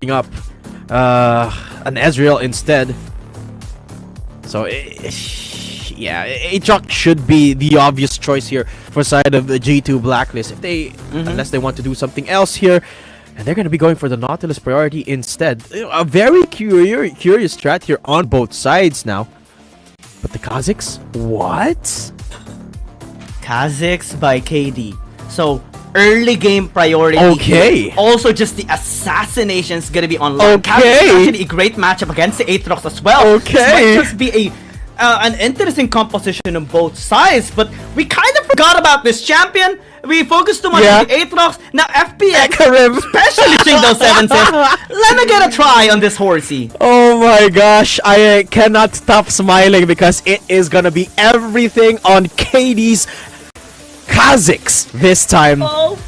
picking up an Ezreal instead. So, yeah, Aatrox should be the obvious choice here for side of the G2 Blacklist. If they, unless they want to do something else here, and they're going to be going for the Nautilus priority instead. A very curious strat here on both sides now. But the Kazakhs? What? Kazakhs by KD. So, early game priority. Okay. Also, just the assassination is gonna be online. Okay. Kazakhs is actually a great matchup against the Aatrox as well. Okay. This might just be an interesting composition on both sides, but we kind of forgot about this champion. We focused too much on the Aatrox. Now FPX, especially Shingo 7 says, let me get a try on this horsey. Oh my gosh, I cannot stop smiling because it is gonna be everything on KD's Kazakhs this time.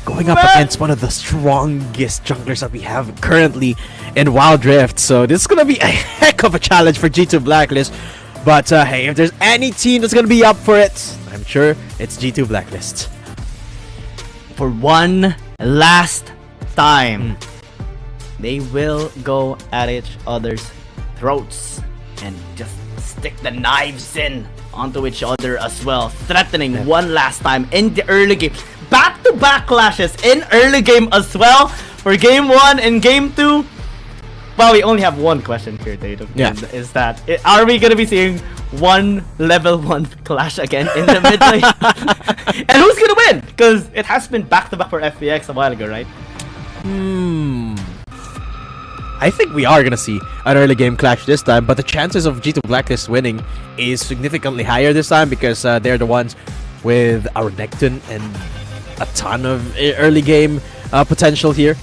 Going up against one of the strongest junglers that we have currently in Wild Rift. So this is gonna be a heck of a challenge for G2 Blacklist. But hey, if there's any team that's gonna be up for it, I'm sure it's G2 Blacklist. For one last time, they will go at each other's throats and just stick the knives in onto each other as well, threatening one last time in the early game. Back-to-back clashes in early game as well for game 1 and game 2. Well, we only have one question here, Tatum. Is that, are we going to be seeing one level 1 clash again in the mid lane? And who's going to win? Because it has been back-to-back for FPX a while ago, right? I think we are going to see an early game clash this time, but the chances of G2 Blacklist winning is significantly higher this time because they're the ones with our Necton and a ton of early game potential here.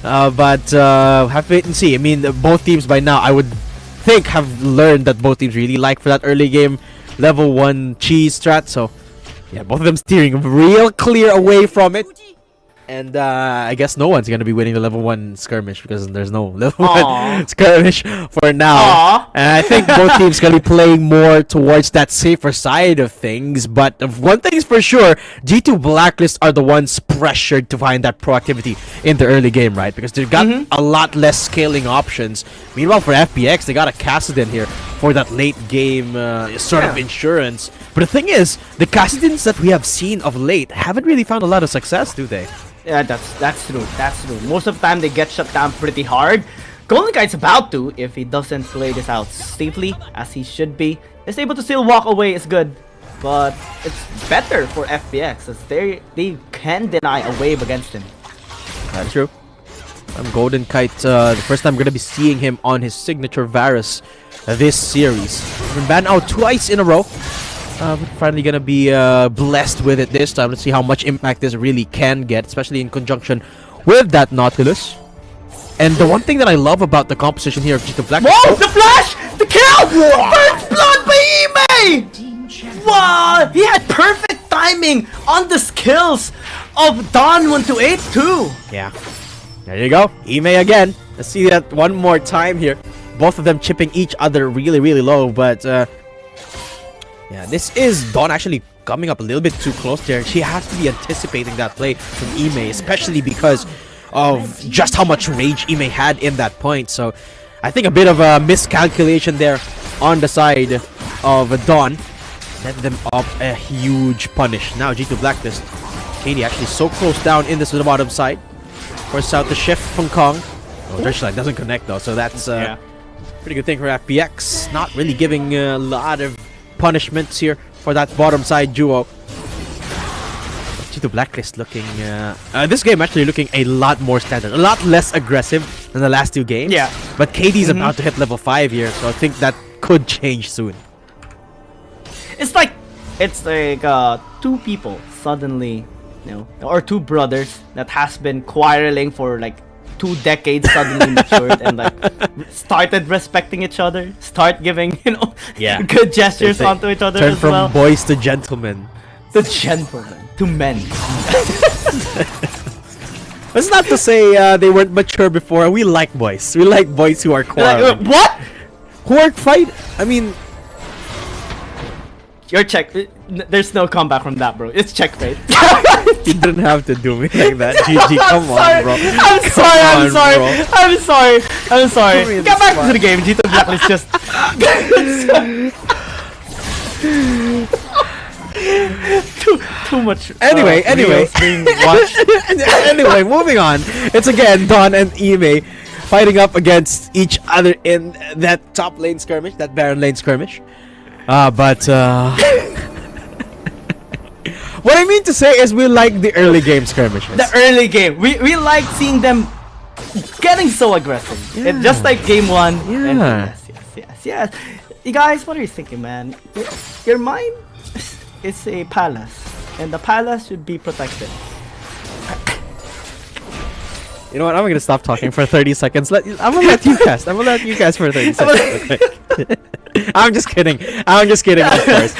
But have to wait and see. I mean, both teams by now, I would think, have learned that both teams really like for that early game level 1 cheese strat. So, yeah, both of them steering real clear away from it. And I guess no one's going to be winning the level 1 skirmish because there's no level 1 skirmish for now. And I think both teams going to be playing more towards that safer side of things. But one thing is for sure, G2 Blacklist are the ones pressured to find that proactivity in the early game, right? Because they've got a lot less scaling options. Meanwhile, for FPX, they got a Kassadin here for that late game sort of insurance. But the thing is, the Kassadins that we have seen of late haven't really found a lot of success, do they? Yeah, that's true. That's true. Most of the time, they get shut down pretty hard. Golden Guide's about to, if he doesn't play this out safely, as he should be. Is able to still walk away is good. But it's better for FPX, as they can deny a wave against him. That's true. Golden Kite, the first time I'm going to be seeing him on his signature Varus this series. He's been banned out twice in a row. We're finally gonna be blessed with it this time. Let's see how much impact this really can get, especially in conjunction with that Nautilus. And the one thing that I love about the composition here of G2 Black— Whoa! The flash! The kill! First blood by Ime! Wow! He had perfect timing on the skills of Don 128 too. Yeah. There you go. Ime again. Let's see that one more time here. Both of them chipping each other really, really low, but yeah, this is Dawn actually coming up a little bit too close there. She has to be anticipating that play from Ime, especially because of just how much rage Ime had in that point. So I think a bit of a miscalculation there on the side of Dawn. Set them up a huge punish. Now G2 Blacklist. KD actually so close down in this bottom side. Force out the shift from Kong. Oh, Drishline doesn't connect though, so that's pretty good thing for FPX. Not really giving a lot of punishments here for that bottom side duo. G2 Blacklist looking this game actually looking a lot more standard, a lot less aggressive than the last two games. Yeah, but KD's about to hit level 5 here, so I think that could change soon. It's like two people suddenly, you know, or two brothers that has been quarreling for like 2 decades suddenly matured and like started respecting each other, start giving, you know, good gestures onto each other as well. Turn from boys to gentlemen. To gentlemen. To men. That's not to say they weren't mature before. We like boys. We like boys who are quarreling. What? Who are fight? I mean, your check. There's no comeback from that, bro. It's checkmate. You didn't have to do me like that. GG, come on, bro. I'm sorry. Get back to the game. G2 Blacklist just... too much. Anyway. Being watched. Anyway, moving on. It's again Don and Ime fighting up against each other in that top lane skirmish, that Baron lane skirmish. What I mean to say is we like the early game skirmishes. The early game. We like seeing them getting so aggressive. Yeah. It's just like game 1. Yeah. Yes. You guys, what are you thinking, man? Your mind is a palace, and the palace should be protected. You know what? I'm gonna stop talking for 30 seconds. I'm gonna let you cast. I'm gonna let you cast for 30 seconds. I'm just kidding, of course.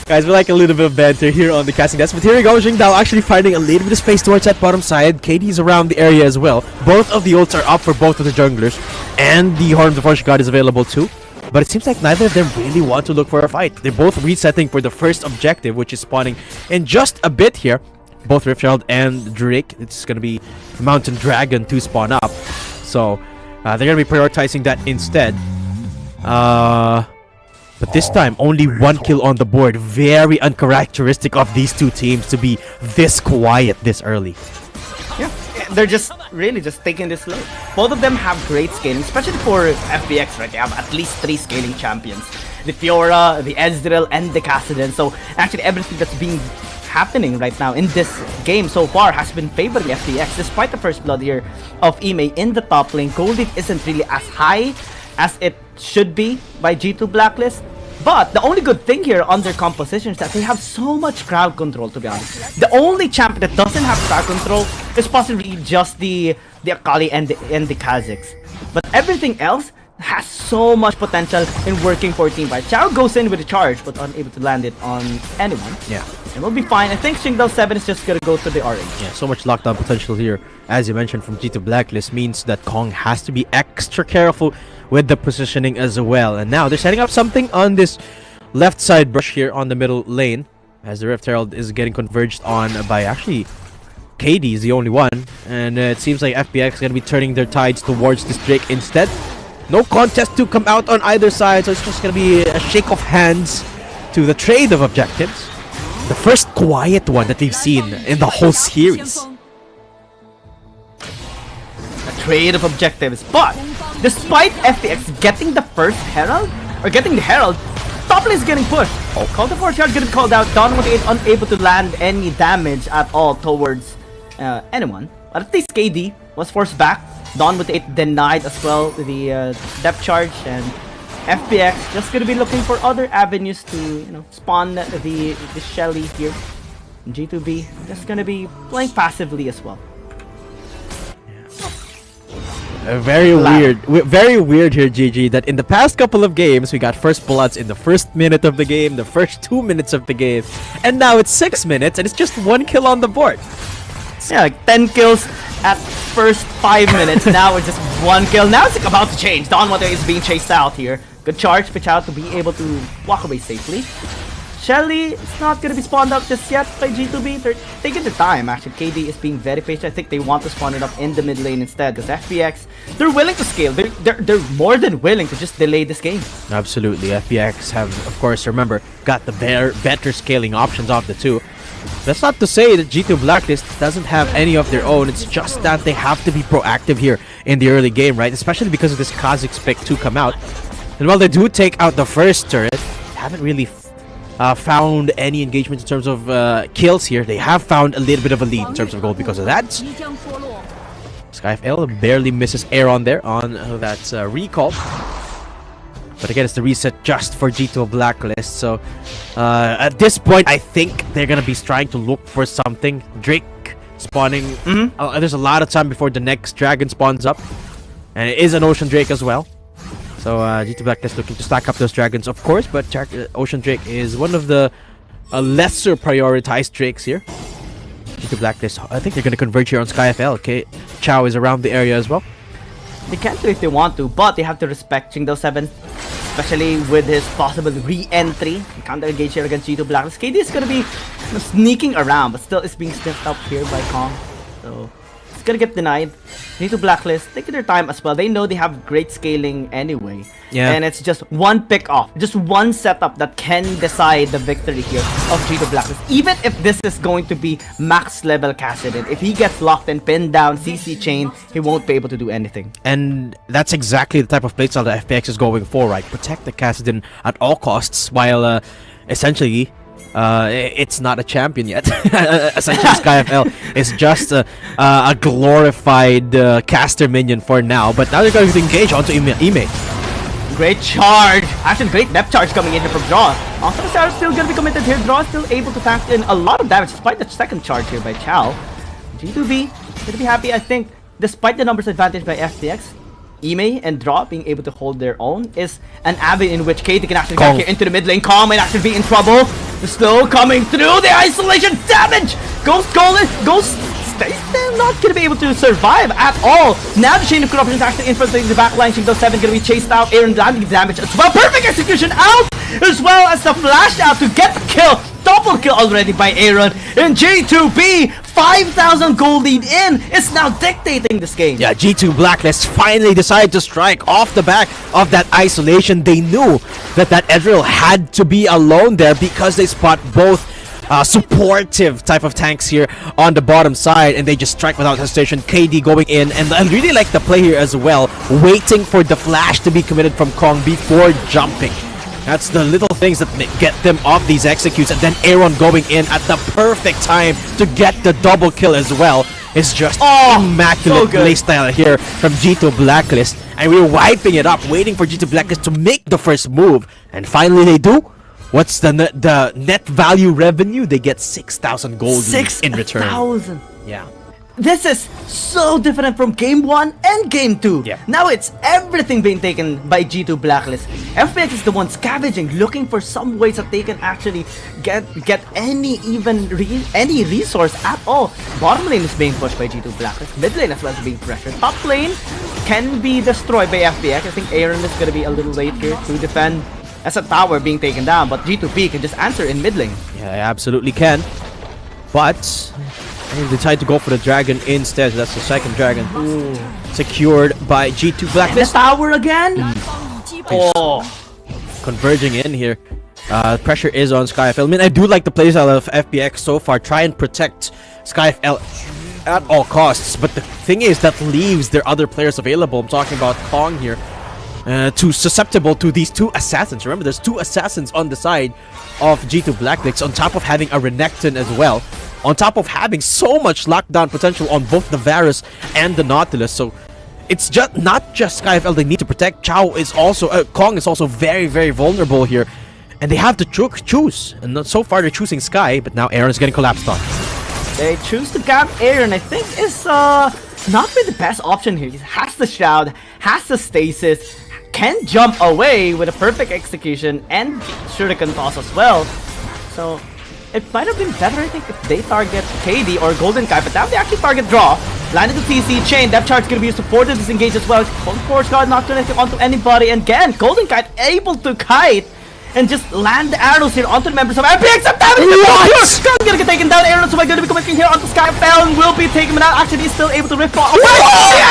Guys, we like a little bit of banter here on the casting desk. But here we go, Jingdao actually finding a little bit of space towards that bottom side. KD's around the area as well. Both of the ults are up for both of the junglers. And the Horn of the Force God is available too. But it seems like neither of them really want to look for a fight. They're both resetting for the first objective, which is spawning in just a bit here. Both Rift Herald and Drake. It's going to be Mountain Dragon to spawn up. So they're going to be prioritizing that instead. But this time, only 1 kill on the board. Very uncharacteristic of these two teams to be this quiet this early. Yeah, they're just really just taking this slow. Both of them have great scaling, especially for FPX, right? They have at least 3 scaling champions. The Fiora, the Ezreal, and the Kassadin. So actually everything that's being happening right now in this game so far has been favoring FPX. Despite the first blood here of Ime in the top lane, gold lead isn't really as high as it should be by G2 Blacklist. But the only good thing here on their composition is that they have so much crowd control, to be honest. The only champion that doesn't have crowd control is possibly just the Akali and the Kazakhs. But everything else has so much potential in working for a team fight. Chao goes in with a charge, but unable to land it on anyone. Yeah. And we'll be fine. I think Shingdao 7 is just gonna go to the RH. Yeah, so much lockdown potential here, as you mentioned, from G2 Blacklist, means that Kong has to be extra careful with the positioning as well. And now they're setting up something on this left side brush here on the middle lane, as the Rift Herald is getting converged on by actually KD is the only one. And it seems like FPX is going to be turning their tides towards this Drake instead. No contest to come out on either side, so it's just going to be a shake of hands to the trade of objectives. The first quiet one that we've seen in the whole series. A trade of objectives, but despite FPX getting the first Herald, or getting the Herald, top lane is getting pushed. Call the Force Guard getting called out. Don was unable to land any damage at all towards anyone. But at least KD was forced back. Don with 8 denied as well the depth charge, and FPX just gonna be looking for other avenues to spawn the Shelly here. And G2B just gonna be playing passively as well. Very weird here, GG, that in the past couple of games we got first bloods in the first minute of the game, the first 2 minutes of the game, and now it's 6 minutes and it's just 1 kill on the board. Yeah, like 10 kills at first 5 minutes. Now it's just 1 kill. Now it's like about to change. Don Wade is being chased out here. Good charge, pitch out to be able to walk away safely. Shelly is not going to be spawned up just yet by G2B. They're taking the time, actually. KD is being very patient. I think they want to spawn it up in the mid lane instead. Because FPX, they're willing to scale. They're more than willing to just delay this game. Absolutely. FPX have, of course, remember, got the better scaling options of the two. That's not to say that G2 Blacklist doesn't have any of their own. It's just that they have to be proactive here in the early game, right? Especially because of this Kha'Zix pick to come out. And while they do take out the first turret, they haven't really found any engagement in terms of kills here. They have found a little bit of a lead in terms of gold because of that. SkyFL barely misses air on there on that recall. But again, it's the reset just for G2 Blacklist. So at this point, I think they're going to be trying to look for something. Drake spawning. There's a lot of time before the next dragon spawns up. And it is an Ocean Drake as well. So G2 Blacklist looking to stack up those dragons, of course. But Ocean Drake is one of the lesser prioritized Drakes here. G2 Blacklist, I think they're going to converge here on SkyFL. Okay, Chao is around the area as well. They can do if they want to, but they have to respect Shingdao 7, especially with his possible re-entry. Counter engage here against G2 Blacklist. KD is gonna be sneaking around, but still is being sniffed up here by Kong. So it's gonna get denied. G2 Blacklist taking their time as well. They know they have great scaling anyway. Yeah. And it's just one pick off, just one setup that can decide the victory here of G2 Blacklist. Even if this is going to be max level Kassadin, if he gets locked and pinned down, CC chain, he won't be able to do anything. And that's exactly the type of playstyle that FPX is going for, right? Protect the Kassadin at all costs, while essentially it's not a champion yet. Essentially, SkyFL is just a glorified caster minion for now. But now they're going to engage onto Ime. Great charge! Actually, great depth charge coming in here from Draw. Also, Sarah still going to be committed here. Draw is still able to tank in a lot of damage despite the second charge here by Chow. G2B going to be happy, I think, despite the numbers advantage by FPX. Ime and Draw being able to hold their own is an avenue in which KD can actually get here into the mid lane. Kong might actually be in trouble. The slow coming through, the isolation damage! Ghost Golden, Ghost stays there, not gonna be able to survive at all. Now the chain of corruption is actually infiltrating the backline. Shingo 7 gonna be chased out. Aaron landing damage as well. Perfect execution out! As well as the flash out to get the kill. Double kill already by Aaron. And G2B, 5,000 gold lead in, is now dictating this game. Yeah, G2 Blacklist finally decided to strike off the back of that isolation. They knew that Ezreal had to be alone there because they spot both supportive type of tanks here on the bottom side, and they just strike without hesitation. KD going in, and I really like the play here as well, waiting for the flash to be committed from Kong before jumping. That's the little things that get them off these executes, and then Aaron going in at the perfect time to get the double kill as well. It's just immaculate playstyle here from G2 Blacklist, and we're wiping it up, waiting for G2 Blacklist to make the first move, and finally they do. What's the net value revenue? They get 6,000 gold in return. 6,000. Yeah. This is so different from Game 1 and Game 2. Yeah. Now it's everything being taken by G2 Blacklist. FPX is the one scavenging, looking for some ways that they can actually get any resource at all. Bottom lane is being pushed by G2 Blacklist. Mid lane as well is being pressured. Top lane can be destroyed by FPX. I think Aaron is going to be a little late here to defend as a tower being taken down, but G2B can just answer in mid lane. Yeah, I absolutely can. But they decide to go for the dragon instead. That's the second dragon. Ooh. Secured by G2 Blacklist. The tower again? Converging in here. Pressure is on SkyFL. I mean, I do like the playstyle of FPX so far. Try and protect SkyFL at all costs. But the thing is, that leaves their other players available. I'm talking about Kong here. Too susceptible to these two assassins. Remember, there's two assassins on the side of G2 Blacklist, on top of having a Renekton as well, on top of having so much lockdown potential on both the Varus and the Nautilus. So it's just not just SkyFL they need to protect. Kong is also very, very vulnerable here, and they have to choose. And so far they're choosing Sky, but now Aaron's getting collapsed on. They choose to cap Aaron. I think is not really the best option here. He has the Shroud, has the Stasis, can jump away with a perfect execution, and Shuriken toss as well. So it might have been better, I think, if they target KD or Golden Kite, but now they actually target Draw. Landed the TC chain, depth charge is going to be supported, disengage as well. Force guard not connecting onto anybody, and again, Golden Kite able to kite and just land the arrows here onto the members of FPX. Sky's gonna get taken down. Arrows are gonna be coming here onto SkyFL and will be taken out. Actually, he's still able to rip off the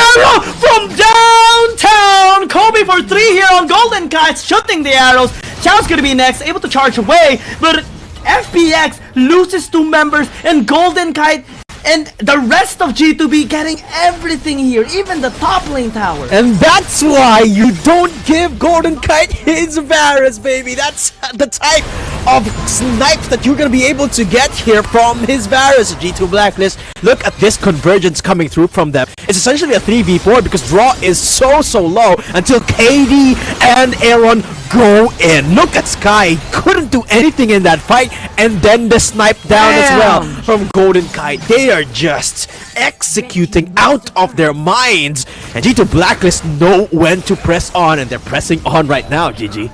arrow from downtown. Kobe for 3 here on Golden Kite, shooting the arrows. Chow's gonna be next, able to charge away, but FPX loses 2 members, and Golden Kite and the rest of G2B getting everything here, even the top lane tower. And that's why you don't give Golden Kite his Varus, baby. That's the type of snipes that you're going to be able to get here from his Varus. G2 Blacklist, look at this convergence coming through from them. It's essentially a 3v4 because draw is so low until KD and Aaron go in. Look at Sky, couldn't do anything in that fight, and then the snipe down as well from Golden Kite. They are just executing out of their minds, and G2 Blacklist know when to press on, and they're pressing on right now. GG.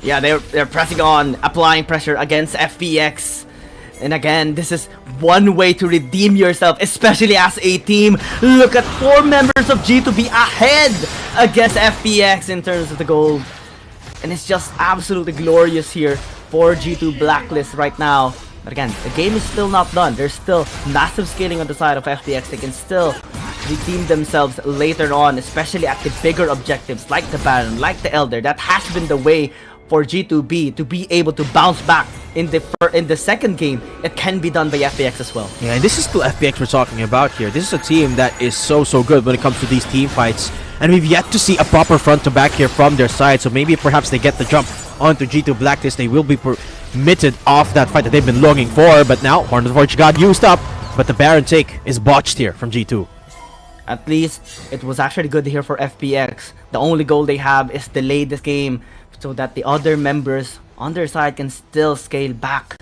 Yeah, they're pressing on, applying pressure against FPX. And again, this is one way to redeem yourself, especially as a team. Look at 4 members of G2B ahead against FPX in terms of the gold. And it's just absolutely glorious here for G2 Blacklist right now. But again, the game is still not done. There's still massive scaling on the side of FPX. They can still redeem themselves later on, especially at the bigger objectives like the Baron, like the Elder. That has been the way for G2B to be able to bounce back in the second game. It can be done by FPX as well. Yeah, and this is still FPX we're talking about here. This is a team that is so good when it comes to these team fights, and we've yet to see a proper front to back here from their side. So maybe perhaps they get the jump onto G2 Blacklist. They will be permitted off that fight that they've been longing for, but now Horn of the Forge got used up, but the Baron take is botched here from G2. At least it was actually good here for FPX. The only goal they have is delay this game so that the other members on their side can still scale back.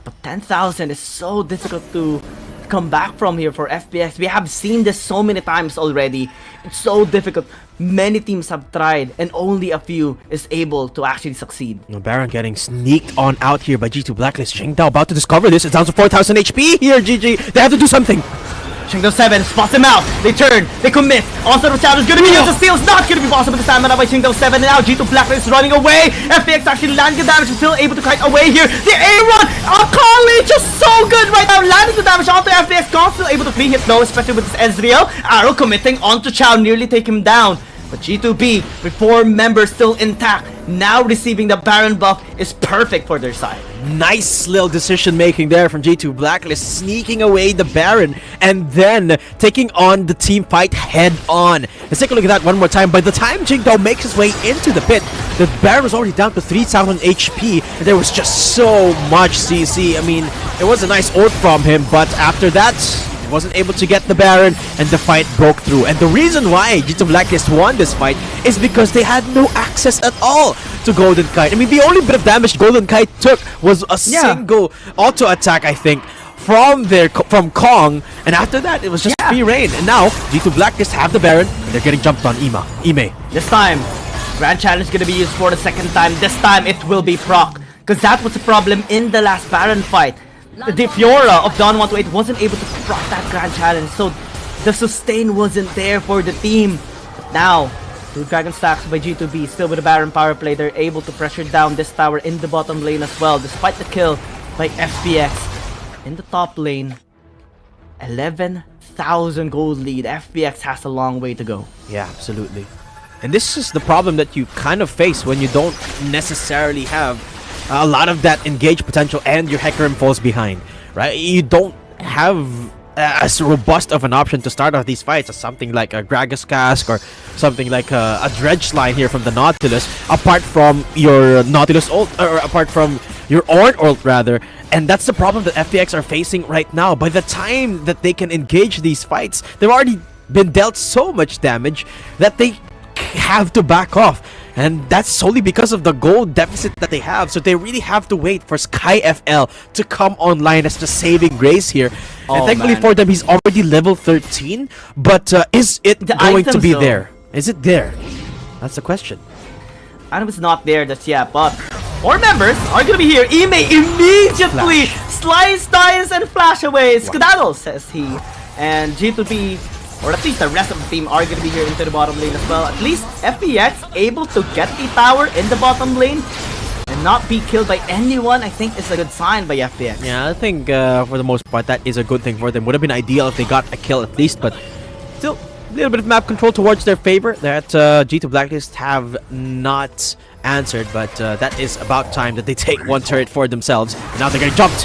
But 10,000 is so difficult to come back from here for FPX. We have seen this so many times already. It's so difficult. Many teams have tried and only a few is able to actually succeed. Baron getting sneaked on out here by G2 Blacklist. Xingdao about to discover this. It's down to 4,000 HP here, GG. They have to do something. Xingdao 7 spots him out. They turn, they commit. Also the challenge is gonna be used. The steal's not gonna be possible to stamina by Xingdao 7. And now G2 Blacklist is running away. FPX actually landing the damage, still able to kite away here. The A-run! Akali just so good right now, landing the damage onto FPX. Kong still able to free hit though, especially with this Ezreal. Arrow committing onto Chao, nearly take him down. But G2B, with 4 members still intact, now receiving the Baron buff is perfect for their side. Nice little decision making there from G2 Blacklist, sneaking away the Baron and then taking on the team fight head on. Let's take a look at that one more time. By the time Xingdao makes his way into the pit, the Baron was already down to 3,000 HP and there was just so much CC. I mean, it was a nice ult from him, but after that, wasn't able to get the Baron and the fight broke through. And the reason why G2 Blacklist won this fight is because they had no access at all to Golden Kite. I mean, the only bit of damage Golden Kite took was a single auto attack, I think, from Kong, and after that it was just free reign. And now G2 Blacklist have the Baron and they're getting jumped on Ime. This time Grand Challenge is gonna be used for the second time. This time it will be proc, because that was the problem in the last Baron fight. The Fiora of Dawn 128 wasn't able to proc that Grand Challenge, so the sustain wasn't there for the team. But now, 2 Dragon Stacks by G2B, still with the Baron power play, they're able to pressure down this tower in the bottom lane as well, despite the kill by FPX. In the top lane, 11,000 gold lead. FPX has a long way to go. Yeah, absolutely. And this is the problem that you kind of face when you don't necessarily have a lot of that engaged potential and your Hecarim falls behind, right? You don't have as robust of an option to start off these fights as something like a Gragas Cask or something like a Dredge line here from the Nautilus, apart from your Nautilus ult, or apart from your Ornn ult rather. And that's the problem that FPX are facing right now. By the time that they can engage these fights, they've already been dealt so much damage that they have to back off. And that's solely because of the gold deficit that they have. So they really have to wait for SkyFL to come online as the saving grace here. And thankfully for them, he's already level 13. But is it going to be there? Is it there? That's the question. Item is not there just yet, but our members are going to be here. Ime immediately slice, dice, and flash away. Skedaddle, says he. And G2B, or at least the rest of the team, are going to be here into the bottom lane as well. At least FPX able to get the tower in the bottom lane and not be killed by anyone, I think is a good sign by FPX. Yeah, I think for the most part that is a good thing for them. Would have been ideal if they got a kill at least, but still a little bit of map control towards their favor that G2 Blacklist have not answered, but that is about time that they take one turret for themselves. And now they're getting jumped.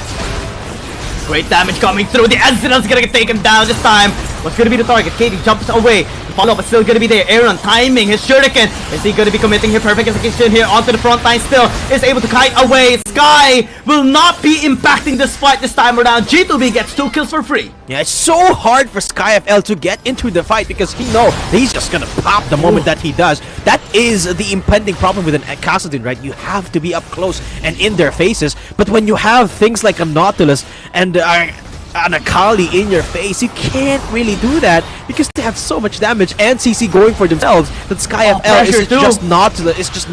Great damage coming through. The Ezreal's gonna get taken down this time. What's gonna be the target? Katie jumps away. The follow-up is still gonna be there. Aaron timing his shuriken. Is he gonna be committing here? Perfect execution here onto the front line still. Is able to kite away. Sky will not be impacting this fight this time around. G2B gets 2 kills for free. Yeah, it's so hard for SkyFL to get into the fight because he knows he's just gonna pop the moment that he does. That is the impending problem with an Kassadin, right? You have to be up close and in their faces. But when you have things like a Nautilus and an Akali in your face, you can't really do that because they have so much damage and CC going for themselves that SkyFL is just Nautilus. It's just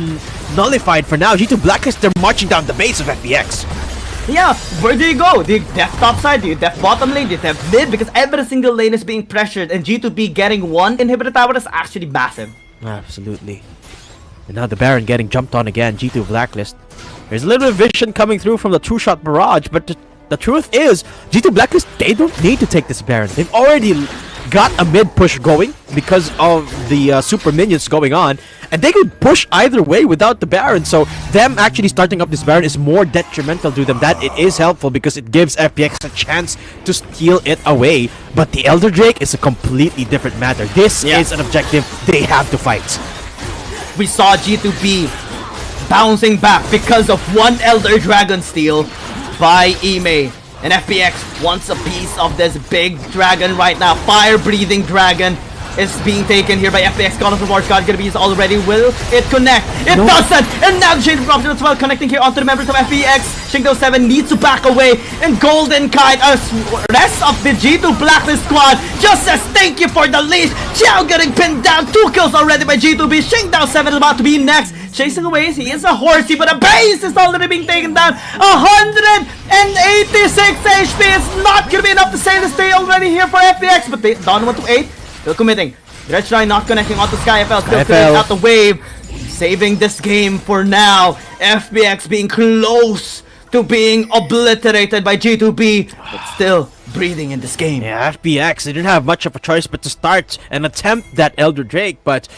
nullified for now. G2 Blacklist, they're marching down the base of FPX. Yeah, where do you go? Do you def top side? Do you def bottom lane? Do you def mid? Because every single lane is being pressured and G2B getting 1 inhibitor tower is actually massive. Absolutely. And now the Baron getting jumped on again. G2 Blacklist. There's a little bit of vision coming through from the True Shot Barrage, but the the truth is, G2 Blacklist, they don't need to take this Baron. They've already got a mid push going because of the super minions going on, and they could push either way without the Baron. So them actually starting up this Baron is more detrimental to them. That it is helpful because it gives FPX a chance to steal it away. But the Elder Drake is a completely different matter. This is an objective they have to fight. We saw G2B bouncing back because of one Elder Dragon steal by Ime. And FPX wants a piece of this big dragon right now. Fire-breathing dragon is being taken here by FPX. God of the Wars, God gonna be used already. Will it connect? It doesn't! And now the chain of options as well, connecting here onto the members of FPX. Shingdo7 needs to back away. And Golden Kite, as rest of the G2 Blacklist squad, just says thank you for the leash. Xiao getting pinned down. 2 kills already by G2B. Shingdo7 is about to be next. Chasing away, he is a horsey, but a base is already being taken down. 186 HP is not gonna be enough to save the stay already here for FPX, but they down 1 to 8. Still committing. Dredge not connecting onto SkyFL, still clearing out the wave. Saving this game for now. FPX being close to being obliterated by G2B, but still breathing in this game. Yeah, FPX, they didn't have much of a choice but to start and attempt that Elder Drake, but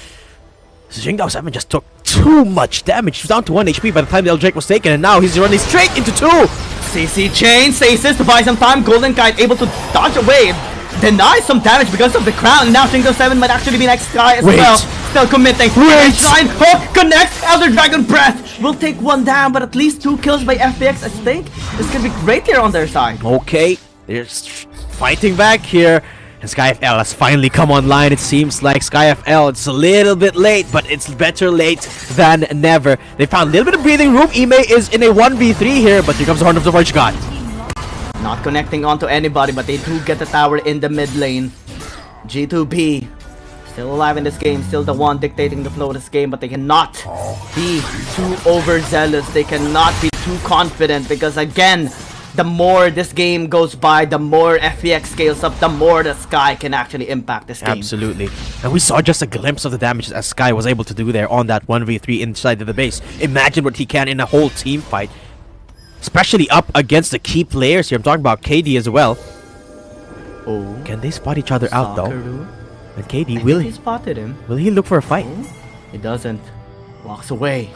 Shingdo7 just took too much damage. He was down to 1 HP by the time the Elder Drake was taken, and now he's running straight into 2. CC chain, stasis to buy some time. Golden Kite able to dodge away, deny some damage because of the crown. Now Shingdo7 might actually be next guy as well. Still committing. Shrine, hook, connect. Elder Dragon Breath will take 1 down, but at least 2 kills by FPX. I think this could be great here on their side. Okay, they're fighting back here. And SkyFL has finally come online. It seems like SkyFL, it's a little bit late, but it's better late than never. They found a little bit of breathing room. Ime is in a 1v3 here, but here comes the Horn of the Forge God. Not connecting onto anybody, but they do get the tower in the mid lane. G2B still alive in this game, still the one dictating the flow of this game, but they cannot be too overzealous. They cannot be too confident because, again, the more this game goes by, the more FPX scales up, the more the Sky can actually impact this game. Absolutely. And we saw just a glimpse of the damage that Sky was able to do there on that 1v3 inside of the base. Imagine what he can in a whole team fight. Especially up against the key players here. I'm talking about KD as well. Oh, can they spot each other out though? And KD, will he spotted him? Will he look for a fight? Oh, he doesn't. Walks away.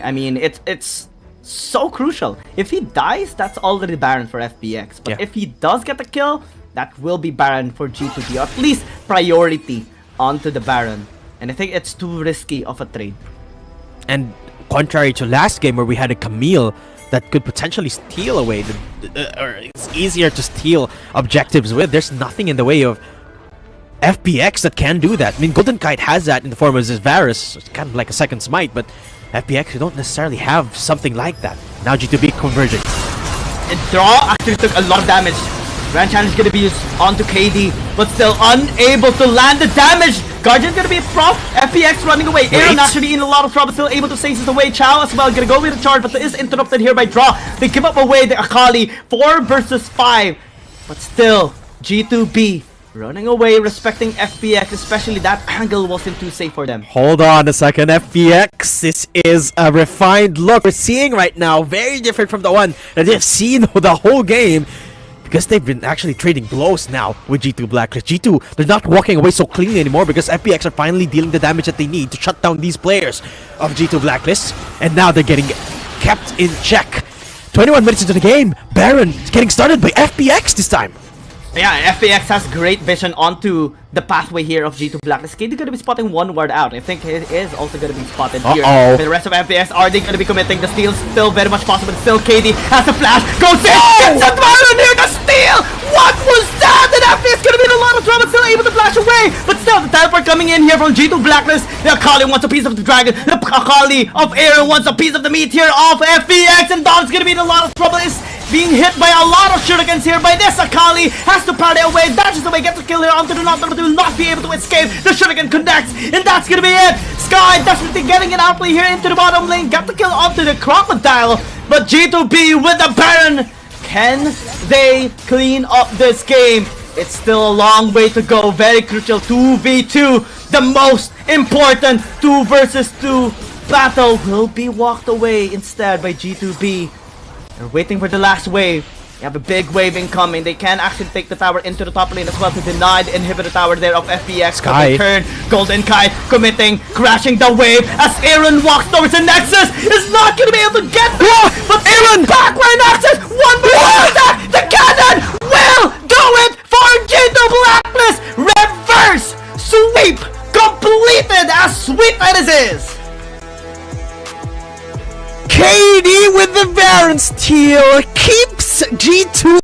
I mean, it's so crucial. If he dies, that's already Baron for FPX. But if he does get the kill, that will be Baron for G2B. Or at least priority onto the Baron. And I think it's too risky of a trade. And contrary to last game where we had a Camille that could potentially steal away, or it's easier to steal objectives with, there's nothing in the way of FPX that can do that. I mean, Golden Kite has that in the form of his Varus. It's kind of like a second smite, but FPX, you don't necessarily have something like that. Now G2B converging. Draw actually took a lot of damage. Grand Challenge is going to be used onto KD, but still unable to land the damage. Guardian's going to be prof. FPX running away. Aaron actually in a lot of trouble, still able to save his away. Chow as well, going to go with the charge, but it is interrupted here by Draw. They give up away the Akali. 4 versus 5. But still, G2B running away, respecting FPX, especially that angle wasn't too safe for them. Hold on a second, FPX, this is a refined look we're seeing right now, very different from the one that they've seen the whole game, because they've been actually trading blows now with G2 Blacklist. G2, they're not walking away so cleanly anymore because FPX are finally dealing the damage that they need to shut down these players of G2 Blacklist, and now they're getting kept in check. 21 minutes into the game, Baron is getting started by FPX this time. Yeah, FPX has great vision onto the pathway here of G2 Blacklist. KD going to be spotting one ward out. I think it is also going to be spotted here. But the rest of FPX, are they going to be committing? The steal still very much possible. Still KD has a flash. Goes in! Gets the Baron here! The steal! What was that? And FPX going to be in a lot of trouble. Still able to flash away. But still, the teleport coming in here from G2 Blacklist. The Akali wants a piece of the dragon. The Akali of Aaron wants a piece of the meat here of FPX. And Don's going to be in a lot of trouble. Is being hit by a lot of shurikens here by this Akali. Has to parry away, dashes away, gets a kill here onto the Nautilus, but will not be able to escape. The shuriken connects, and that's gonna be it. Sky desperately getting an outplay here into the bottom lane, got the kill onto the Crocodile, but G2B with the Baron. Can they clean up this game? It's still a long way to go. Very crucial 2v2. The most important 2 versus 2 battle will be walked away instead by G2B. They're waiting for the last wave. You have a big wave incoming. They can actually take the tower into the top lane as well to deny the inhibitor tower there of FPX. Sky. Turn, Golden Kite committing, crashing the wave as Aaron walks towards the Nexus. Is not going to be able to get through, but Aaron backline access. One more attack. The cannon will do it for G2 Blacklist. Reverse sweep completed, as sweet as it is. KD with the Baron steal keeps G2